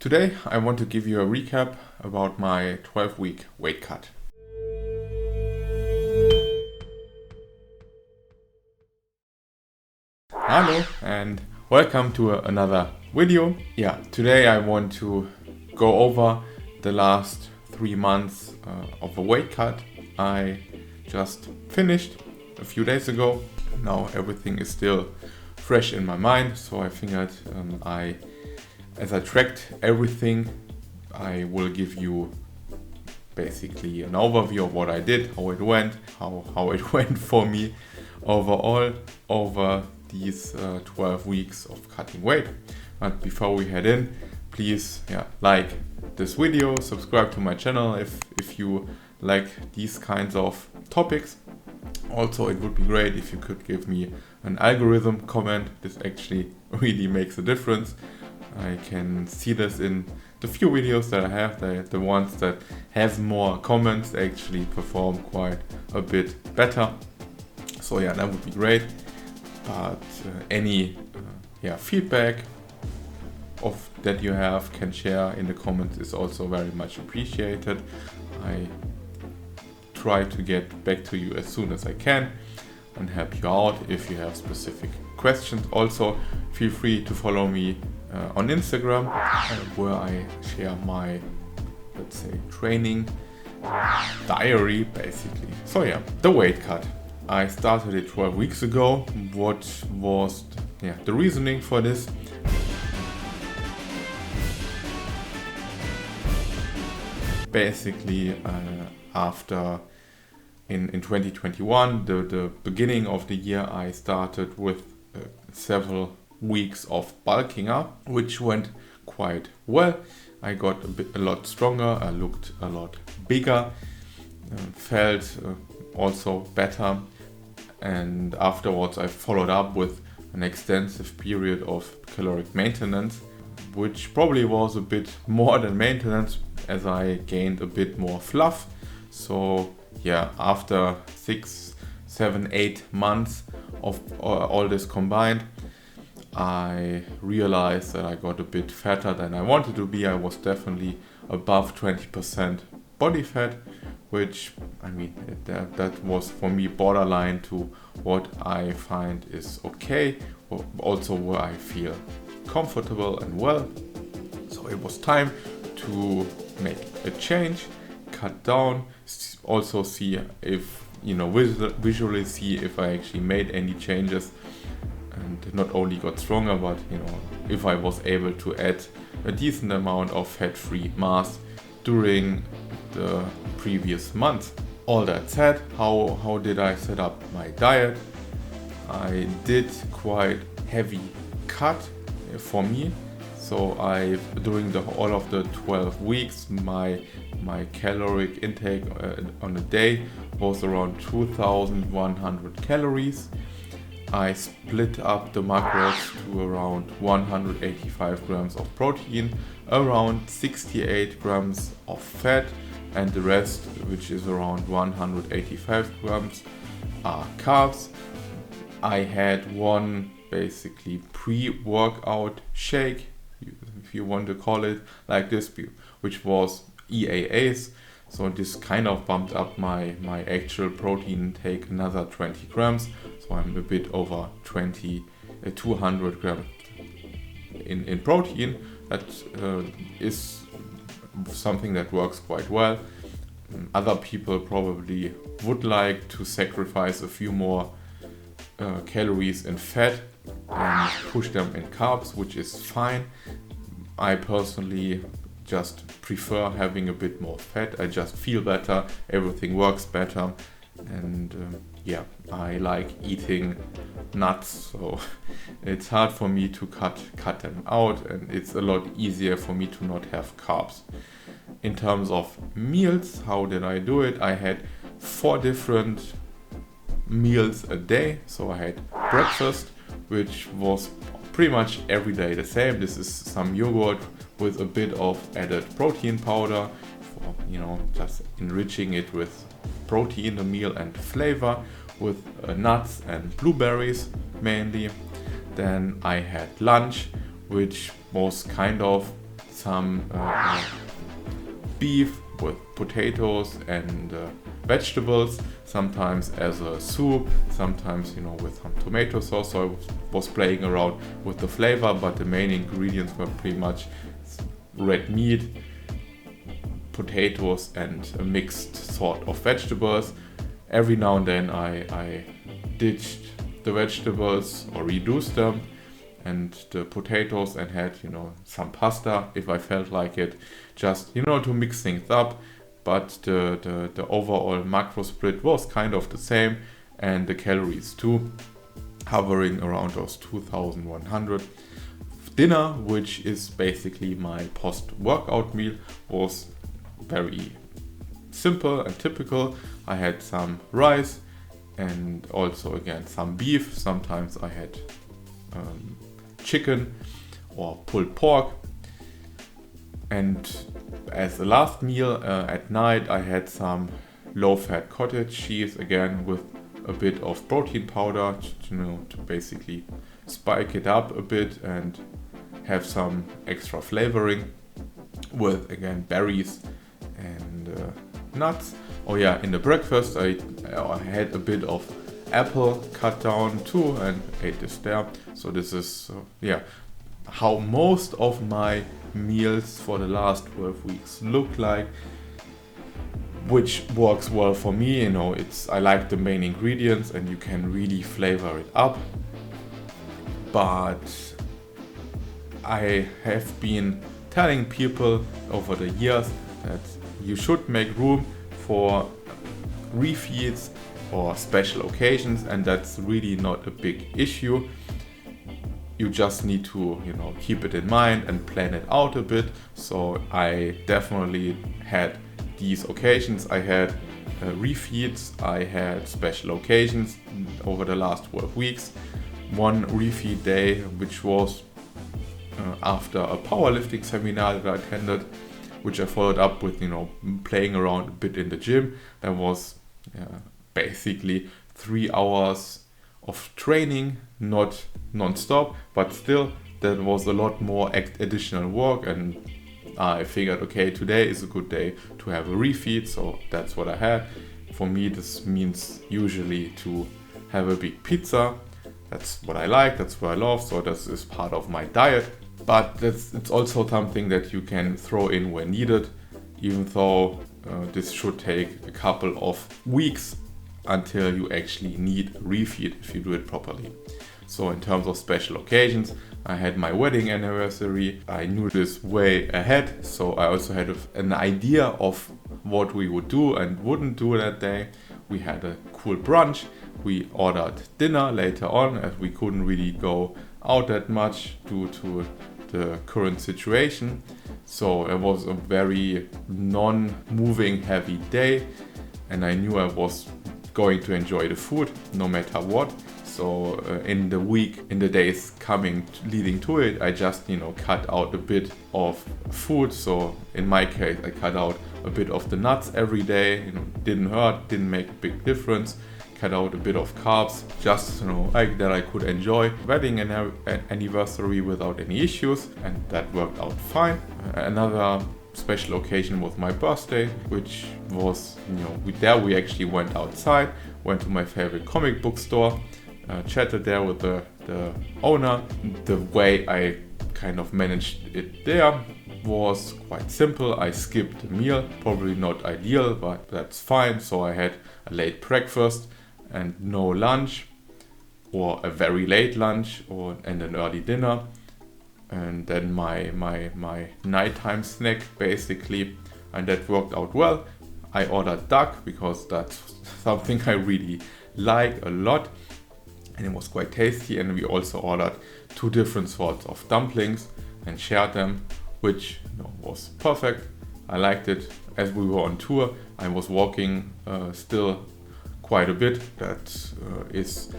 Today I want to give you a recap about my 12-week weight cut. Hello and welcome to another video. Today I want to go over the last 3 months of a weight cut. I just finished a few days ago. Now everything is still fresh in my mind, so I figured as I tracked everything, I will give you basically an overview of what I did, how it went, how it went for me overall over these 12 weeks of cutting weight. But before we head in, please like this video, subscribe to my channel if you like these kinds of topics. Also, it would be great if you could give me an algorithm comment. This actually really makes a difference. I can see this in the few videos that I have. The ones that have more comments actually perform quite a bit better. So that would be great. But any feedback that you have can share in the comments is also very much appreciated. I try to get back to you as soon as I can and help you out if you have specific questions. Also, feel free to follow me on Instagram where I share my, let's say, training diary basically. So the weight cut. I started it 12 weeks ago. What was the reasoning for this? Basically, after in 2021, the beginning of the year, I started with several weeks of bulking up, which went quite well. I got a lot stronger, I looked a lot bigger, felt also better, and afterwards I followed up with an extensive period of caloric maintenance, which probably was a bit more than maintenance as I gained a bit more fluff. So after 6, 7, 8 months of all this combined, I realized that I got a bit fatter than I wanted to be. I was definitely above 20% body fat, which that was for me borderline to what I find is okay, also where I feel comfortable and well. So it was time to make a change, cut down, also see if visually see if I actually made any changes, and not only got stronger, but if I was able to add a decent amount of fat-free mass during the previous month. All that said, how did I set up my diet? I did quite heavy cut for me. So during all of the 12 weeks, my caloric intake on a day was around 2,100 calories. I split up the macros to around 185 grams of protein, around 68 grams of fat, and the rest, which is around 185 grams, are carbs. I had one basically pre-workout shake, if you want to call it like this, which was EAAs. So this kind of bumped up my actual protein intake another 20 grams. So I'm a bit over 200 grams in protein. That is something that works quite well. Other people probably would like to sacrifice a few more calories in fat and push them in carbs, which is fine. I personally just prefer having a bit more fat. I just feel better, everything works better, and I like eating nuts, so it's hard for me to cut them out, and it's a lot easier for me to not have carbs. In terms of meals, how did I do it? I had 4 different meals a day. So I had breakfast, which was pretty much every day the same. This is some yogurt with a bit of added protein powder for just enriching it with protein, the meal, and flavor, with nuts and blueberries mainly. Then I had lunch, which was kind of some beef with potatoes and vegetables, sometimes as a soup, sometimes with some tomato sauce. So I was playing around with the flavor, but the main ingredients were pretty much red meat, potatoes, and a mixed sort of vegetables. Every now and then I ditched the vegetables or reduced them and the potatoes and had some pasta if I felt like it, just to mix things up. But the overall macro split was kind of the same, and the calories too, hovering around those 2100. Dinner, which is basically my post-workout meal, was very simple and typical. I had some rice and also again some beef. Sometimes I had chicken or pulled pork. And as the last meal at night, I had some low-fat cottage cheese, again with a bit of protein powder, to basically spike it up a bit and have some extra flavoring, with again berries and nuts. Oh yeah, in the breakfast I had a bit of apple cut down too and ate this there. So this is how most of my meals for the last 12 weeks look like, which works well for me. I like the main ingredients and you can really flavor it up. But I have been telling people over the years that you should make room for refeeds or special occasions, and that's really not a big issue. You just need to keep it in mind and plan it out a bit. So I definitely had these occasions. I had refeeds, I had special occasions over the last 12 weeks. One refeed day, which was after a powerlifting seminar that I attended, which I followed up with playing around a bit in the gym. That was basically 3 hours of training, not non-stop, but still that was a lot more additional work, and I figured, okay, today is a good day to have a refeed, so that's what I had. For me, this means usually to have a big pizza. That's what I like, that's what I love, so this is part of my diet. But it's also something that you can throw in when needed, even though this should take a couple of weeks until you actually need a refeed if you do it properly. So in terms of special occasions, I had my wedding anniversary. I knew this way ahead, so I also had an idea of what we would do and wouldn't do that day. We had a cool brunch. We ordered dinner later on, as we couldn't really go out that much due to the current situation. So it was a very non-moving heavy day, and I knew I was going to enjoy the food no matter what. So in the days leading to it, I just cut out a bit of food. So in my case, I cut out a bit of the nuts every day. Didn't hurt, didn't make a big difference. Cut out a bit of carbs, just like that I could enjoy wedding anniversary without any issues, and that worked out fine. Another special occasion was my birthday, which was we actually went outside, went to my favorite comic book store, chatted there with the owner. The way I kind of managed it there was quite simple. I skipped a meal, probably not ideal, but that's fine. So I had a late breakfast and no lunch, or a very late lunch, and an early dinner, and then my nighttime snack basically, and that worked out well. I ordered duck because that's something I really like a lot, and it was quite tasty. And we also ordered 2 different sorts of dumplings and shared them, which was perfect. I liked it. As we were on tour, I was walking still quite a bit. That is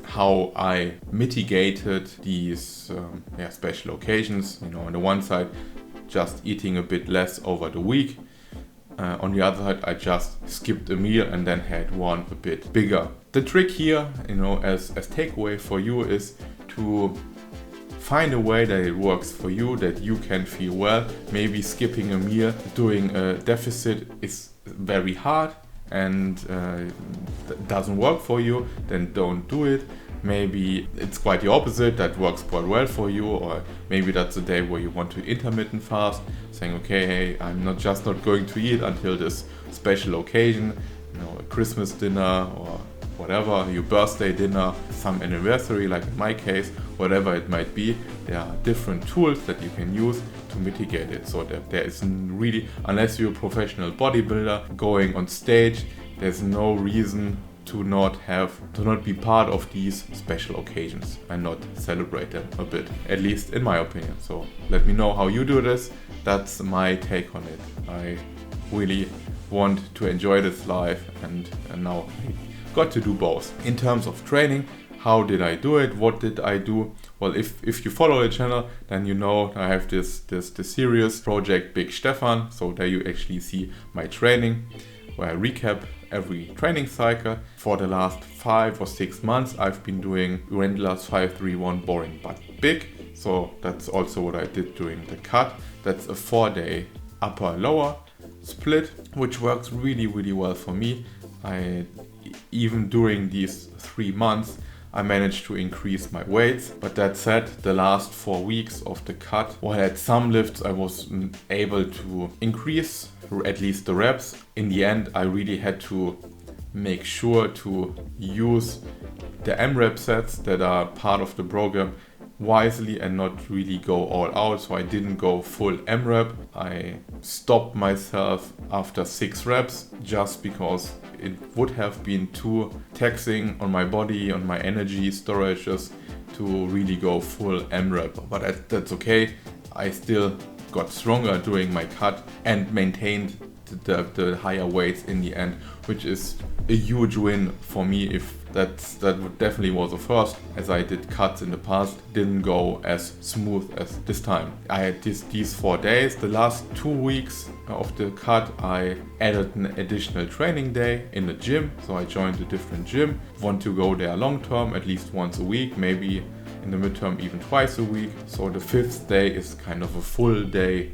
how I mitigated these special occasions. On the one side, just eating a bit less over the week. On the other side, I just skipped a meal and then had one a bit bigger. The trick here, as takeaway for you, is to find a way that it works for you, that you can feel well. Maybe skipping a meal, doing a deficit is very hard and doesn't work for you, then don't do it. Maybe it's quite the opposite, that works quite well for you, or maybe that's a day where you want to intermittent fast, saying, okay, hey, I'm not going to eat until this special occasion, a Christmas dinner or whatever, your birthday dinner, some anniversary, like in my case, whatever it might be. There are different tools that you can use to mitigate it, so that there is really, unless you're a professional bodybuilder going on stage, there's no reason to not be part of these special occasions and not celebrate them a bit, at least in my opinion. So let me know how you do this. That's my take on it. I really want to enjoy this life, and now I got to do both. In terms of training, how did I do it? What did I do? Well, if you follow the channel, then you know I have this series, Project Big Stefan. So there you actually see my training, where I recap every training cycle. For the last 5 or 6 months, I've been doing Wendler's 531 boring but big. So that's also what I did during the cut. That's a 4-day upper lower split, which works really, really well for me. Even during these 3 months, I managed to increase my weights. But that said, the last 4 weeks of the cut, while at some lifts I was able to increase at least the reps. In the end, I really had to make sure to use the MREP sets that are part of the program wisely and not really go all out. So I didn't go full MREP. I stopped myself after 6 reps just because it would have been too taxing on my body, on my energy storages, to really go full MREP. But that's okay. I still got stronger during my cut and maintained the higher weights in the end, which is a huge win for me. If that definitely was a first, as I did cuts in the past, didn't go as smooth as this time. I had these 4 days. The last 2 weeks of the cut, I added an additional training day in the gym. So I joined a different gym. Want to go there long term, at least once a week, maybe in the midterm even twice a week. So the 5th day is kind of a full day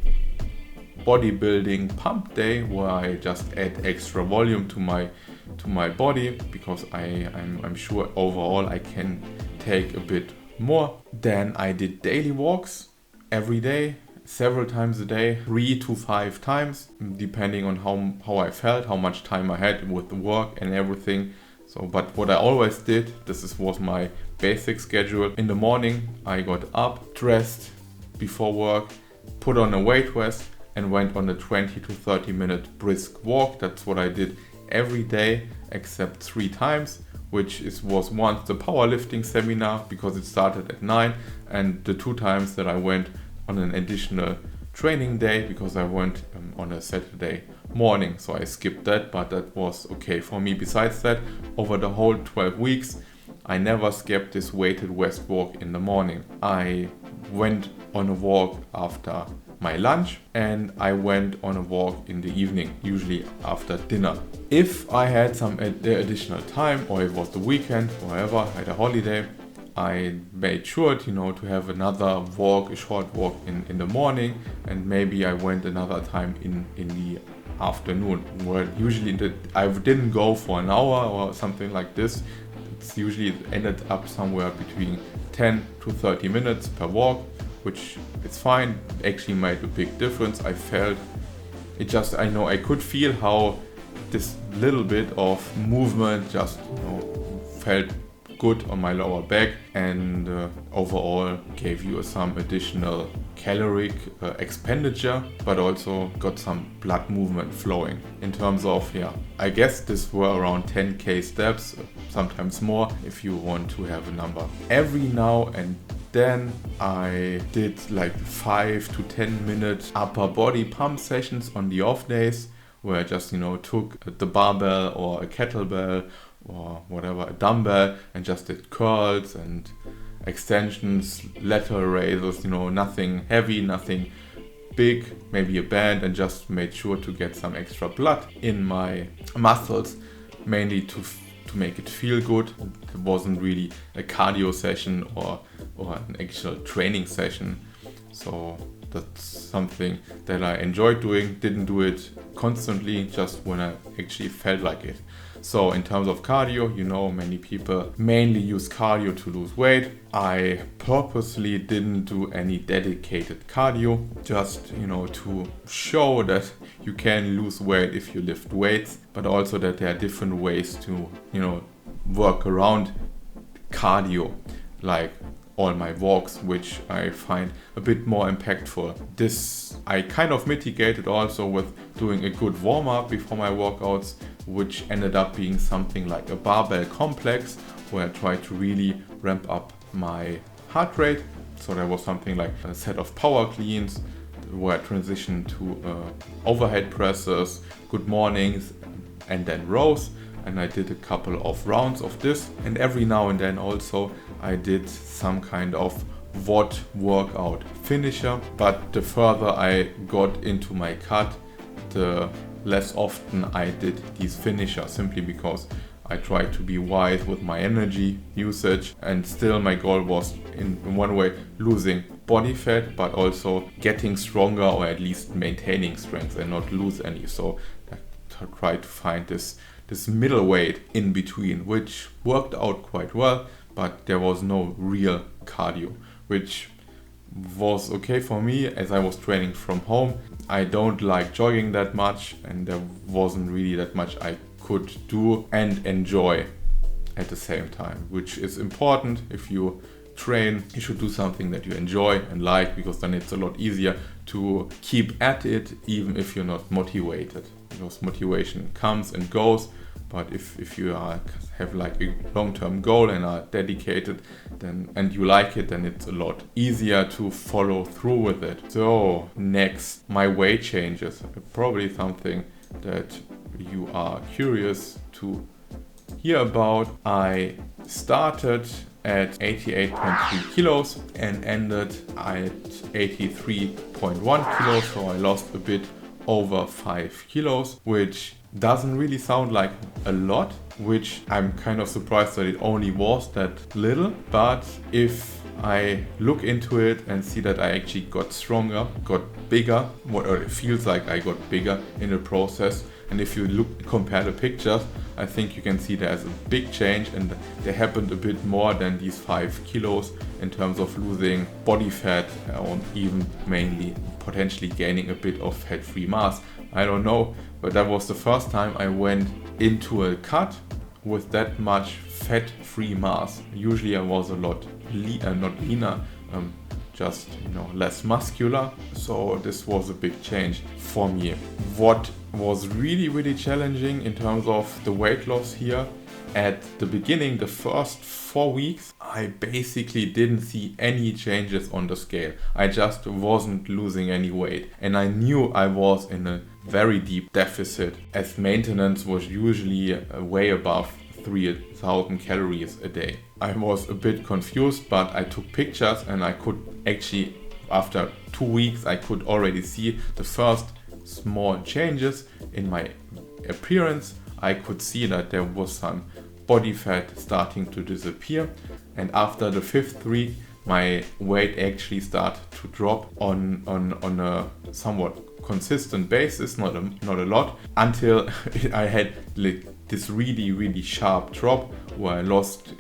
bodybuilding pump day, where I just add extra volume to my body, because I'm sure overall I can take a bit more. Then I did daily walks every day, several times a day, 3 to 5 times, depending on how I felt, how much time I had with the work and everything. So, but what I always did, was my basic schedule. In the morning, I got up, dressed before work, put on a weight vest, and went on a 20 to 30 minute brisk walk. That's what I did every day except 3 times, which was once the powerlifting seminar, because it started at 9, and the 2 times that I went on an additional training day, because I went on a Saturday morning. So I skipped that, but that was okay for me. Besides that, over the whole 12 weeks, I never skipped this weighted vest walk in the morning. I went on a walk after my lunch, and I went on a walk in the evening, usually after dinner. If I had some additional time, or it was the weekend, or whatever, I had a holiday, I made sure to have another walk, a short walk in the morning, and maybe I went another time in the afternoon, where usually I didn't go for an hour or something like this. It's usually ended up somewhere between 10 to 30 minutes per walk, which is fine. Actually made a big difference. I felt it I could feel how this little bit of movement just felt good on my lower back, and overall gave you some additional caloric expenditure, but also got some blood movement flowing. In terms of, I guess this were around 10k steps, sometimes more if you want to have a number. Every now and then I did like 5 to 10 minute upper body pump sessions on the off days, where I just took the barbell or a kettlebell or whatever, a dumbbell, and just did curls and extensions, lateral raises, nothing heavy, nothing big, maybe a band, and just made sure to get some extra blood in my muscles, mainly to to make it feel good. It wasn't really a cardio session or an actual training session. So that's something that I enjoyed doing. Didn't do it constantly, just when I actually felt like it. So in terms of cardio, many people mainly use cardio to lose weight. I purposely didn't do any dedicated cardio, just, to show that you can lose weight if you lift weights, but also that there are different ways to, work around cardio, like all my walks, which I find a bit more impactful. This I kind of mitigated also with doing a good warm-up before my workouts, which ended up being something like a barbell complex, where I tried to really ramp up my heart rate. So there was something like a set of power cleans, where I transitioned to overhead presses, good mornings, and then rows. And I did a couple of rounds of this, and every now and then also I did some kind of WOD workout finisher. But the further I got into my cut, the less often I did these finishers, simply because I tried to be wise with my energy usage, and still my goal was in one way losing body fat, but also getting stronger, or at least maintaining strength and not lose any. So I tried to find this middle weight in between, which worked out quite well, but there was no real cardio, which was okay for me as I was training from home. I don't like jogging that much, and there wasn't really that much I could do and enjoy at the same time, which is important. If you train, you should do something that you enjoy and like, because then it's a lot easier to keep at it, even if you're not motivated, because motivation comes and goes. But if you have like a long-term goal and are dedicated, and you like it, then it's a lot easier to follow through with it. So next, my weight changes. Probably something that you are curious to hear about. I started at 88.3 kilos and ended at 83.1 kilos. So I lost a bit over 5 kilos, which doesn't really sound like a lot, which I'm kind of surprised that it only was that little. But if I look into it and see that I actually got stronger, got bigger, or it feels like I got bigger in the process, and if you compare the pictures, I think you can see there's a big change, and there happened a bit more than these 5 kilos in terms of losing body fat, or even mainly potentially gaining a bit of fat-free mass. I don't know, but that was the first time I went into a cut with that much fat-free mass. Usually I was a lot not leaner, just less muscular. So this was a big change for me. What was really challenging in terms of the weight loss here, at the beginning, the first 4 weeks, I basically didn't see any changes on the scale. I just wasn't losing any weight, and I knew I was in a very deep deficit, as maintenance was usually way above 3,000 calories a day. I was a bit confused, but I took pictures, and I could actually, after 2 weeks, I could already see the first small changes in my appearance. I could see that there was some body fat starting to disappear, and after the 5th week my weight actually started to drop on a somewhat consistent basis, not a lot, until I had like this really sharp drop where I lost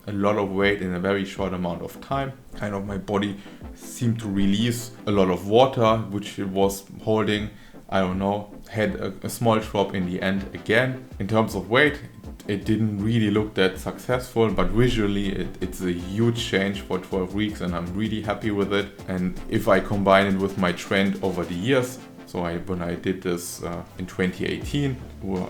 a lot of weight in a very short amount of time. Kind of my body seemed to release a lot of water which it was holding. I don't know, had a small drop in the end again. In terms of weight, it didn't really look that successful, but visually it's a huge change for 12 weeks, and I'm really happy with it. And if I combine it with my trend over the years, so when I did this in 2018, where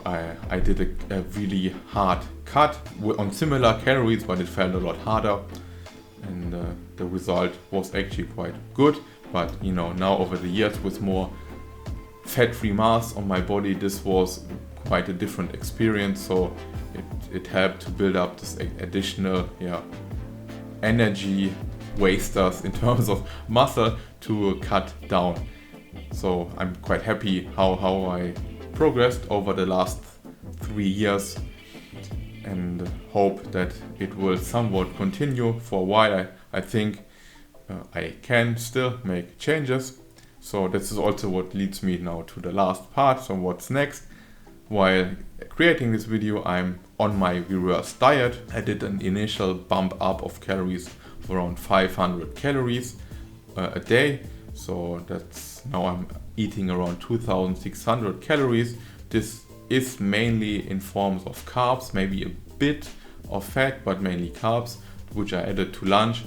I did a really hard cut on similar calories, but it felt a lot harder, and the result was actually quite good. But now over the years, with more fat-free mass on my body, this was quite a different experience. So it helped to build up this additional energy wasters in terms of muscle to cut down. So I'm quite happy how I progressed over the last 3 years. and hope that it will somewhat continue for a while. I think I can still make changes. So this is also what leads me now to the last part. So what's next? While creating this video, I'm on my reverse diet. I did an initial bump up of calories of around 500 calories a day. So that's now I'm eating around 2,600 calories. This is mainly in forms of carbs, maybe a bit of fat, but mainly carbs, which I added to lunch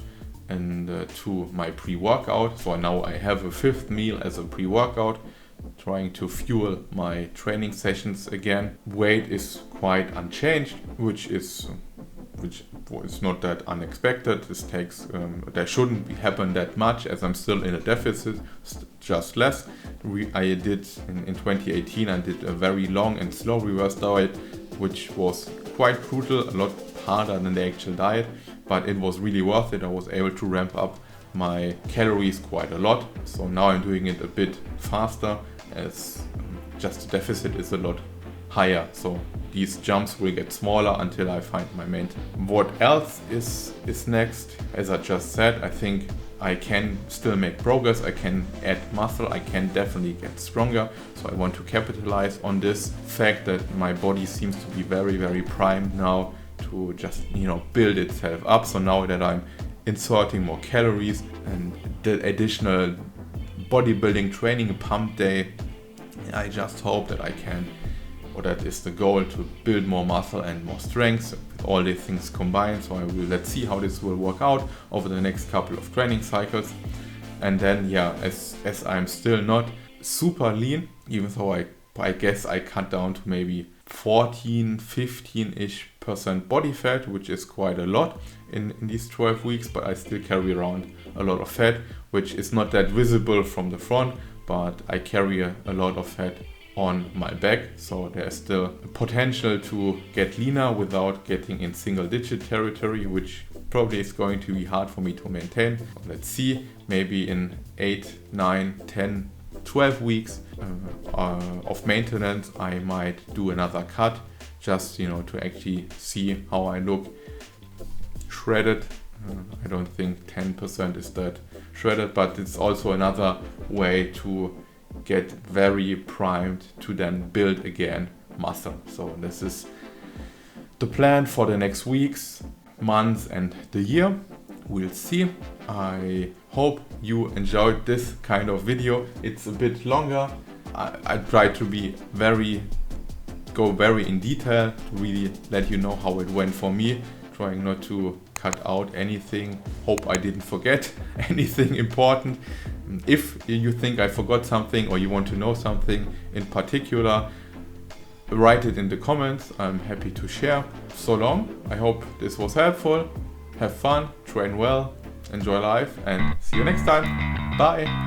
and to my pre-workout. So now I have a fifth meal as a pre-workout, trying to fuel my training sessions again. Weight is quite unchanged, which is not that unexpected. This takes there shouldn't happen that much, as I'm still in a deficit, just less. I did in 2018 I did a very long and slow reverse diet, which was quite brutal, a lot harder than the actual diet, but it was really worth it. I was able to ramp up my calories quite a lot. So now I'm doing it a bit faster, as just the deficit is a lot higher. So these jumps will get smaller until I find my maintain. What else is next? As I just said, I think I can still make progress. I can add muscle. I can definitely get stronger. So I want to capitalize on this fact that my body seems to be very, very primed now to just, build itself up. So now that I'm inserting more calories and the additional bodybuilding training pump day, I just hope that I can, or that is the goal, to build more muscle and more strength with all these things combined. So let's see how this will work out over the next couple of training cycles. And then as I'm still not super lean, even though I guess I cut down to maybe 15-ish% body fat, which is quite a lot in these 12 weeks, but I still carry around a lot of fat, which is not that visible from the front, but I carry a lot of fat on my back. So there's still a potential to get leaner without getting in single digit territory, which probably is going to be hard for me to maintain. Let's see, maybe in 8, 9, 10, 12 weeks of maintenance, I might do another cut, just to actually see how I look shredded. I don't think 10% is that shredded, but it's also another way to get very primed to then build again muscle. So this is the plan for the next weeks, months, and the year. We'll see. I hope you enjoyed this kind of video. It's a bit longer. I try to go very in detail to really let you know how it went for me, trying not to cut out anything. Hope I didn't forget anything important. If you think I forgot something or you want to know something in particular, write it in the comments. I'm happy to share. So long. I hope this was helpful. Have fun, train well, enjoy life, and see you next time. Bye.